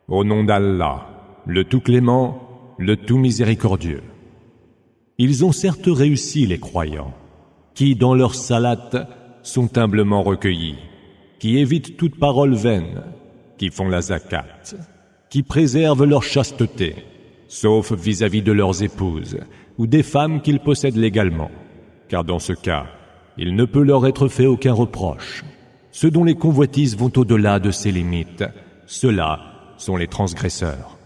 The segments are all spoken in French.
Au nom d'Allah, le tout clément, le tout miséricordieux. Ils ont certes réussi les croyants, qui dans leur salate sont humblement recueillis, qui évitent toute parole vaine, qui font la zakat, qui préservent leur chasteté, sauf vis-à-vis de leurs épouses ou des femmes qu'ils possèdent légalement, car dans ce cas, il ne peut leur être fait aucun reproche. Ceux dont les convoitises vont au-delà de ces limites, ceux-là sont les transgresseurs.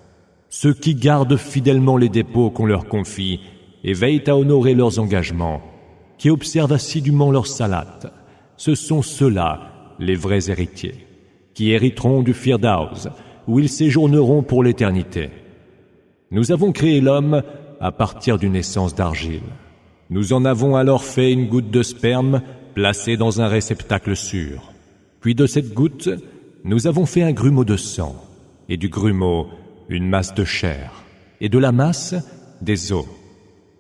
Ceux qui gardent fidèlement les dépôts qu'on leur confie et veillent à honorer leurs engagements, qui observent assidûment leur salate, ce sont ceux-là les vrais héritiers, qui hériteront du Firdaus, où ils séjourneront pour l'éternité. Nous avons créé l'homme à partir d'une essence d'argile. Nous en avons alors fait une goutte de sperme placée dans un réceptacle sûr. Puis de cette goutte, nous avons fait un grumeau de sang, et du grumeau, une masse de chair, et de la masse, des os.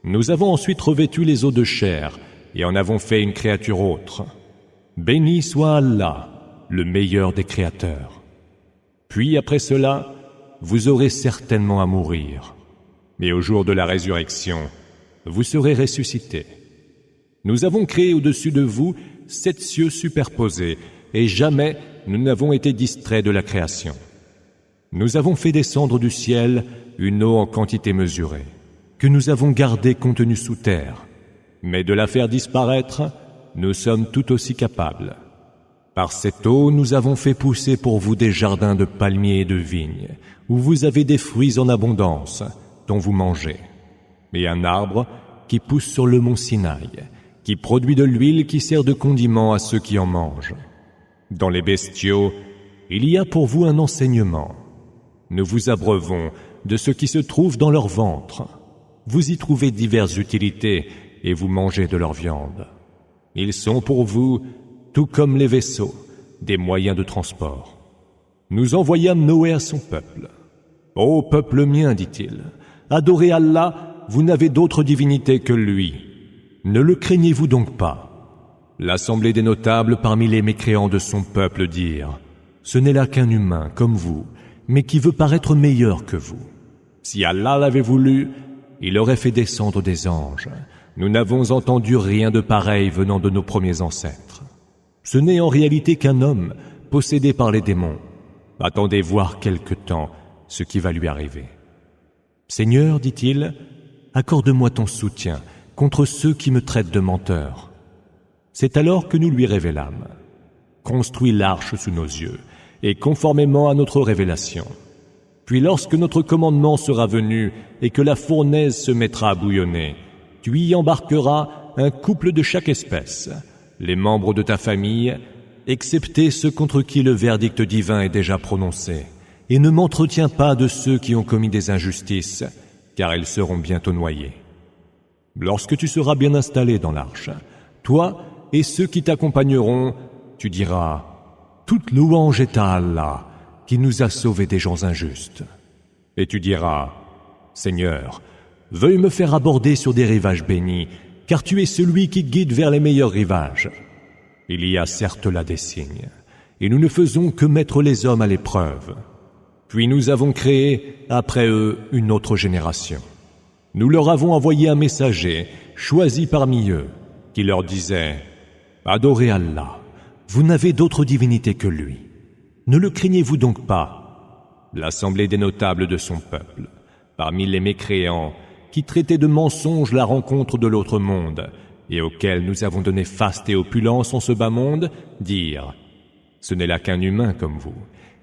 Nous avons ensuite revêtu les os de chair, et en avons fait une créature autre. Béni soit Allah, le meilleur des créateurs. Puis après cela, vous aurez certainement à mourir. Mais au jour de la résurrection, vous serez ressuscités. Nous avons créé au-dessus de vous 7 cieux superposés, et jamais nous n'avons été distraits de la création. Nous avons fait descendre du ciel une eau en quantité mesurée, que nous avons gardée contenue sous terre, mais de la faire disparaître, nous sommes tout aussi capables. Par cette eau, nous avons fait pousser pour vous des jardins de palmiers et de vignes, où vous avez des fruits en abondance, dont vous mangez, et un arbre qui pousse sur le mont Sinaï, qui produit de l'huile qui sert de condiment à ceux qui en mangent. Dans les bestiaux, il y a pour vous un enseignement. Nous vous abreuvons de ce qui se trouve dans leur ventre. Vous y trouvez diverses utilités et vous mangez de leur viande. Ils sont pour vous, tout comme les vaisseaux, des moyens de transport. Nous envoyâmes Noé à son peuple. « Ô peuple mien, dit-il, adorez Allah, vous n'avez d'autre divinité que lui. Ne le craignez-vous donc pas ?» L'assemblée des notables parmi les mécréants de son peuple dirent « Ce n'est là qu'un humain comme vous, mais qui veut paraître meilleur que vous. Si Allah l'avait voulu, il aurait fait descendre des anges. Nous n'avons entendu rien de pareil venant de nos premiers ancêtres. Ce n'est en réalité qu'un homme possédé par les démons. Attendez voir quelque temps ce qui va lui arriver. Seigneur, dit-il, accorde-moi ton soutien contre ceux qui me traitent de menteur. C'est alors que nous lui révélâmes. Construis l'arche sous nos yeux, et conformément à notre révélation. Puis lorsque notre commandement sera venu et que la fournaise se mettra à bouillonner, tu y embarqueras un couple de chaque espèce, les membres de ta famille, excepté ceux contre qui le verdict divin est déjà prononcé, et ne m'entretiens pas de ceux qui ont commis des injustices, car ils seront bientôt noyés. Lorsque tu seras bien installé dans l'arche, toi et ceux qui t'accompagneront, tu diras « Toute louange est à Allah, qui nous a sauvés des gens injustes. » Et tu diras « Seigneur, veuille me faire aborder sur des rivages bénis, car tu es celui qui guide vers les meilleurs rivages. » Il y a certes là des signes, et nous ne faisons que mettre les hommes à l'épreuve. Puis nous avons créé, après eux, une autre génération. Nous leur avons envoyé un messager, choisi parmi eux, qui leur disait « Adorez Allah, vous n'avez d'autre divinité que lui. Ne le craignez-vous donc pas ?» L'assemblée des notables de son peuple, parmi les mécréants, qui traitaient de mensonges la rencontre de l'autre monde, et auxquels nous avons donné faste et opulence en ce bas monde, dirent « Ce n'est là qu'un humain comme vous,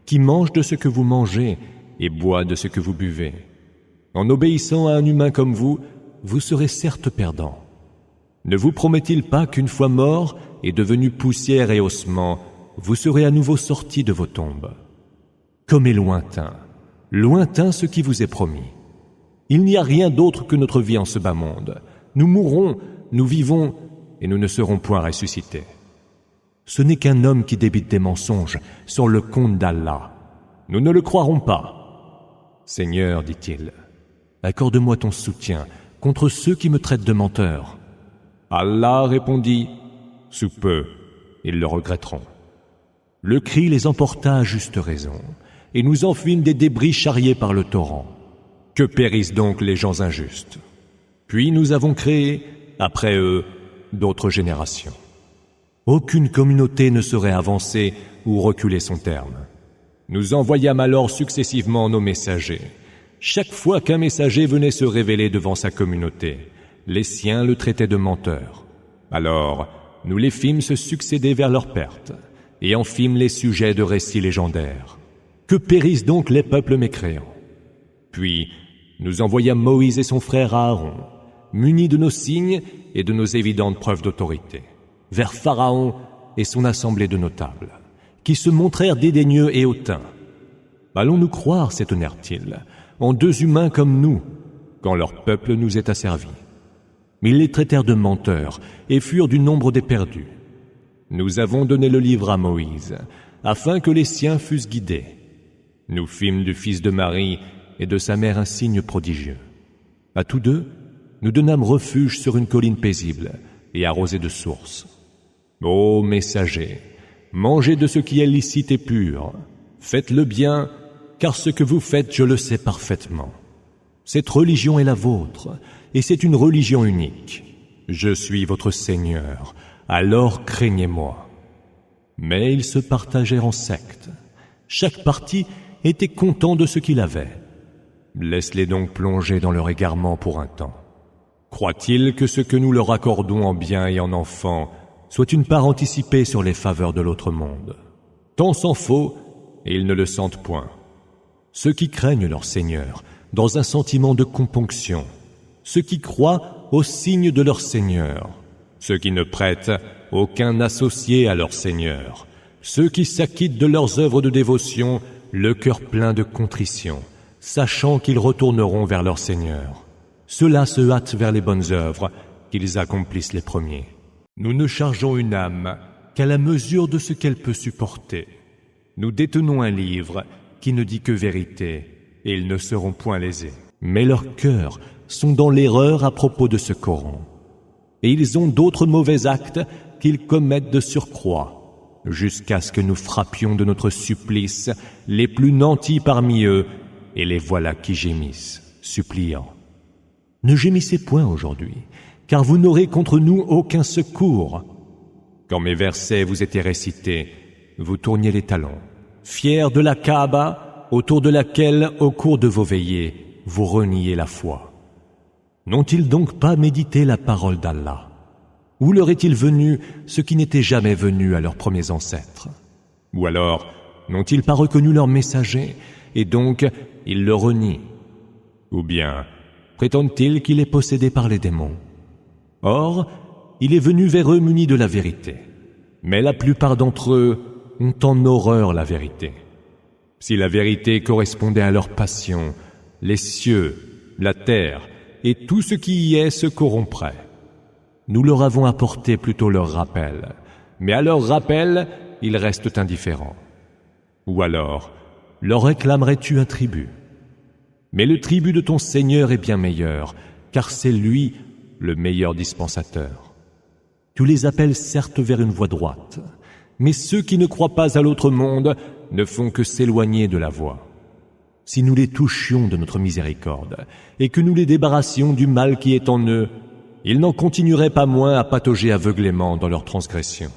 qui mange de ce que vous mangez et boit de ce que vous buvez. En obéissant à un humain comme vous, vous serez certes perdant. Ne vous promet-il pas qu'une fois mort et devenu poussière et ossements, vous serez à nouveau sortis de vos tombes? Comme est lointain, lointain ce qui vous est promis. Il n'y a rien d'autre que notre vie en ce bas monde. Nous mourrons, nous vivons, et nous ne serons point ressuscités. Ce n'est qu'un homme qui débite des mensonges sur le compte d'Allah. Nous ne le croirons pas. Seigneur, dit-il, accorde-moi ton soutien contre ceux qui me traitent de menteur. Allah répondit, sous peu, ils le regretteront. Le cri les emporta à juste raison, et nous en fîmes des débris charriés par le torrent. Que périssent donc les gens injustes. Puis nous avons créé, après eux, d'autres générations. Aucune communauté ne saurait avancer ou reculer son terme. Nous envoyâmes alors successivement nos messagers. Chaque fois qu'un messager venait se révéler devant sa communauté, les siens le traitaient de menteur. Alors, nous les fîmes se succéder vers leur perte, et en fîmes les sujets de récits légendaires. Que périssent donc les peuples mécréants. Puis, nous envoyâmes Moïse et son frère Aaron, munis de nos signes et de nos évidentes preuves d'autorité, vers Pharaon et son assemblée de notables, qui se montrèrent dédaigneux et hautains. Allons-nous croire, s'étonnèrent-ils, en deux humains comme nous, quand leur peuple nous est asservi? Ils les traitèrent de menteurs et furent du nombre des perdus. Nous avons donné le livre à Moïse, afin que les siens fussent guidés. Nous fîmes du fils de Marie et de sa mère un signe prodigieux. À tous deux, nous donnâmes refuge sur une colline paisible et arrosée de sources. Ô messagers, mangez de ce qui est licite et pur. Faites le bien, car ce que vous faites, je le sais parfaitement. Cette religion est la vôtre, et c'est une religion unique. Je suis votre Seigneur, alors craignez-moi. Mais ils se partagèrent en sectes. Chaque parti était content de ce qu'il avait. Laisse-les donc plonger dans leur égarement pour un temps. Croient-ils que ce que nous leur accordons en biens et en enfants soit une part anticipée sur les faveurs de l'autre monde? Tant s'en faut, et ils ne le sentent point. Ceux qui craignent leur Seigneur, dans un sentiment de componction, ceux qui croient aux signes de leur Seigneur, ceux qui ne prêtent aucun associé à leur Seigneur, ceux qui s'acquittent de leurs œuvres de dévotion, le cœur plein de contrition, sachant qu'ils retourneront vers leur Seigneur. Ceux-là se hâtent vers les bonnes œuvres, qu'ils accomplissent les premiers. Nous ne chargeons une âme qu'à la mesure de ce qu'elle peut supporter. Nous détenons un livre qui ne dit que vérité, et ils ne seront point lésés. Mais leurs cœurs sont dans l'erreur à propos de ce Coran. Et ils ont d'autres mauvais actes qu'ils commettent de surcroît, jusqu'à ce que nous frappions de notre supplice les plus nantis parmi eux, et les voilà qui gémissent, suppliant. Ne gémissez point aujourd'hui, car vous n'aurez contre nous aucun secours. Quand mes versets vous étaient récités, vous tourniez les talons, fiers de la Kaaba, autour de laquelle, au cours de vos veillées, vous reniez la foi. N'ont-ils donc pas médité la parole d'Allah? Où leur est-il venu ce qui n'était jamais venu à leurs premiers ancêtres? Ou alors, n'ont-ils pas reconnu leur messager, et donc ils le renient? Ou bien, prétendent-ils qu'il est possédé par les démons? Or, il est venu vers eux muni de la vérité. Mais la plupart d'entre eux ont en horreur la vérité. Si la vérité correspondait à leur passion, les cieux, la terre et tout ce qui y est se corrompraient. Nous leur avons apporté plutôt leur rappel, mais à leur rappel, ils restent indifférents. Ou alors, leur réclamerais-tu un tribut? Mais le tribut de ton Seigneur est bien meilleur, car c'est lui le meilleur dispensateur. Tu les appelles certes vers une voie droite, mais ceux qui ne croient pas à l'autre monde ne font que s'éloigner de la voie. Si nous les touchions de notre miséricorde, et que nous les débarrassions du mal qui est en eux, ils n'en continueraient pas moins à patauger aveuglément dans leurs transgressions.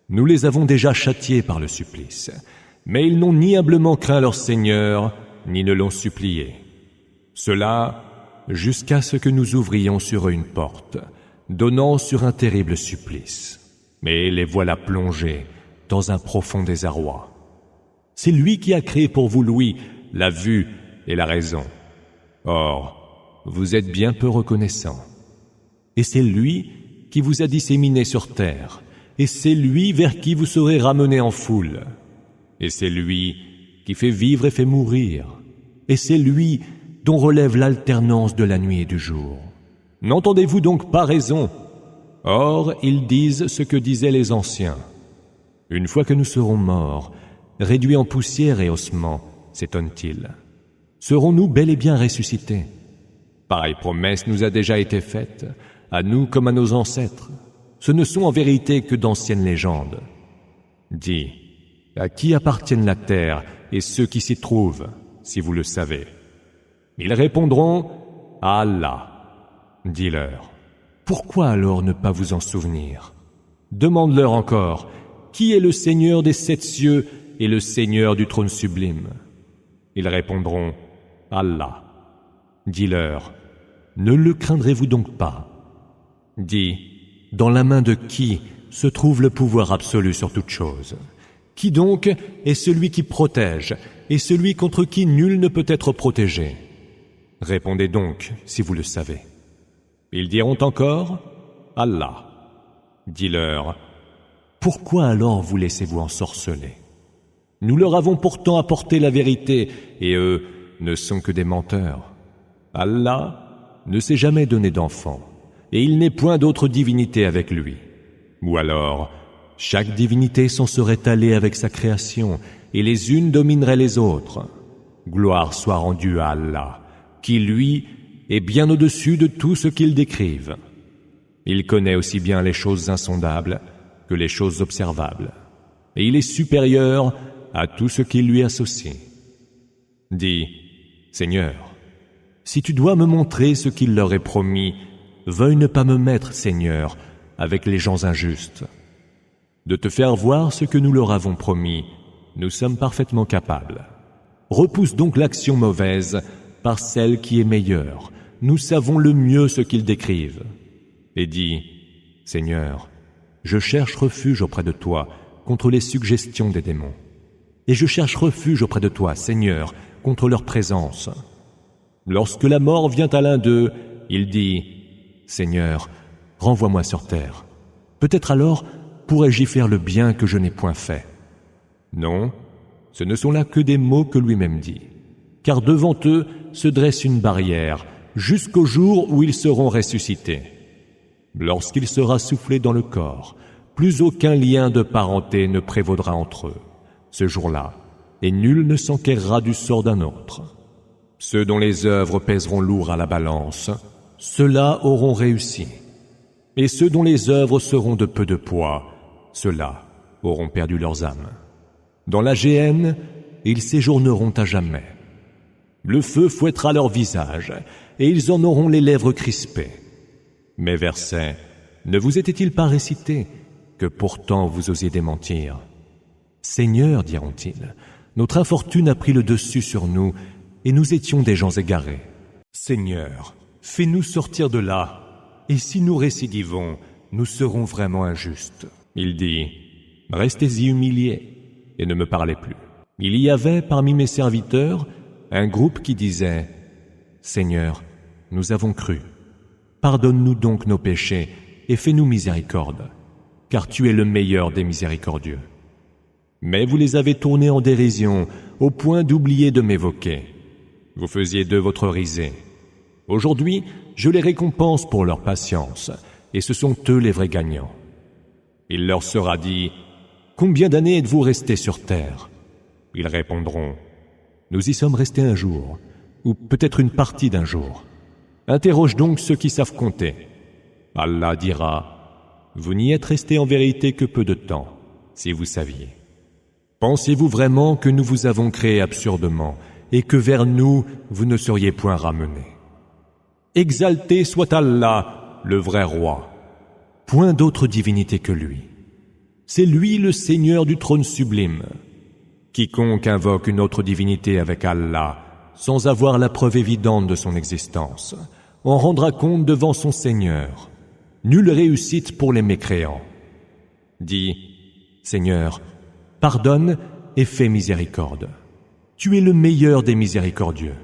Nous les avons déjà châtiés par le supplice, mais ils n'ont ni humblement craint leur Seigneur, ni ne l'ont supplié. Cela, jusqu'à ce que nous ouvrions sur eux une porte, donnant sur un terrible supplice. Mais les voilà plongés dans un profond désarroi. C'est lui qui a créé pour vous l'ouïe, la vue et la raison. Or, vous êtes bien peu reconnaissants. Et c'est lui qui vous a disséminés sur terre, et c'est lui vers qui vous serez ramenés en foule. Et c'est lui qui fait vivre et fait mourir. Et c'est lui dont relève l'alternance de la nuit et du jour. N'entendez-vous donc pas raison? Or, ils disent ce que disaient les anciens. Une fois que nous serons morts, réduits en poussière et ossements, s'étonnent-ils. Serons-nous bel et bien ressuscités? Pareille promesse nous a déjà été faite, à nous comme à nos ancêtres. Ce ne sont en vérité que d'anciennes légendes. Dis, À qui appartiennent la terre et ceux qui s'y trouvent, si vous le savez? Ils répondront, à Allah. Dis-leur, pourquoi alors ne pas vous en souvenir? Demande-leur encore, qui est le Seigneur des 7 cieux et le Seigneur du trône sublime? Ils répondront, Allah. Dis-leur, ne le craindrez-vous donc pas? Dis, dans la main de qui se trouve le pouvoir absolu sur toute chose? Qui donc est celui qui protège et celui contre qui nul ne peut être protégé? Répondez donc, si vous le savez. Ils diront encore, Allah. Dis-leur, pourquoi alors vous laissez-vous ensorceler? Nous leur avons pourtant apporté la vérité, et eux ne sont que des menteurs. Allah ne s'est jamais donné d'enfant, et il n'est point d'autre divinité avec lui. Ou alors, chaque divinité s'en serait allée avec sa création, et les unes domineraient les autres. Gloire soit rendue à Allah, qui, lui, est bien au-dessus de tout ce qu'ils décrivent. Il connaît aussi bien les choses insondables que les choses observables, et il est supérieur à tout ce qui lui associe. Dis, Seigneur, si tu dois me montrer ce qu'il leur est promis, veuille ne pas me mettre, Seigneur, avec les gens injustes. De te faire voir ce que nous leur avons promis, nous sommes parfaitement capables. Repousse donc l'action mauvaise par celle qui est meilleure. Nous savons le mieux ce qu'ils décrivent. Et dis, Seigneur, je cherche refuge auprès de toi contre les suggestions des démons. Et je cherche refuge auprès de toi, Seigneur, contre leur présence. Lorsque la mort vient à l'un d'eux, il dit, Seigneur, renvoie-moi sur terre. Peut-être alors pourrais-je y faire le bien que je n'ai point fait. Non, ce ne sont là que des mots que lui-même dit. Car devant eux se dresse une barrière, jusqu'au jour où ils seront ressuscités. Lorsqu'il sera soufflé dans le corps, plus aucun lien de parenté ne prévaudra entre eux, ce jour-là, et nul ne s'enquérera du sort d'un autre. Ceux dont les œuvres pèseront lourd à la balance, ceux-là auront réussi. Et ceux dont les œuvres seront de peu de poids, ceux-là auront perdu leurs âmes. Dans la géhenne, ils séjourneront à jamais. Le feu fouettera leur visage, et ils en auront les lèvres crispées. Mes versets ne vous étaient-ils pas récités, que pourtant vous osiez démentir? Seigneur, diront-ils, notre infortune a pris le dessus sur nous, et nous étions des gens égarés. Seigneur, fais-nous sortir de là, et si nous récidivons, nous serons vraiment injustes. Il dit, restez-y humiliés, et ne me parlez plus. Il y avait parmi mes serviteurs un groupe qui disait, Seigneur, nous avons cru. Pardonne-nous donc nos péchés et fais-nous miséricorde, car tu es le meilleur des miséricordieux. Mais vous les avez tournés en dérision, au point d'oublier de m'évoquer. Vous faisiez d'eux votre risée. Aujourd'hui, je les récompense pour leur patience, et ce sont eux les vrais gagnants. Il leur sera dit, combien d'années êtes-vous restés sur terre? Ils répondront, nous y sommes restés un jour, ou peut-être une partie d'un jour. Interroge donc ceux qui savent compter. Allah dira, vous n'y êtes restés en vérité que peu de temps, si vous saviez. Pensez-vous vraiment que nous vous avons créé absurdement, et que vers nous vous ne seriez point ramenés? Exalté soit Allah, le vrai roi. Point d'autre divinité que lui. C'est lui le Seigneur du trône sublime. Quiconque invoque une autre divinité avec Allah, sans avoir la preuve évidente de son existence, en rendra compte devant son Seigneur. Nulle réussite pour les mécréants. Dis, Seigneur, pardonne et fais miséricorde. Tu es le meilleur des miséricordieux.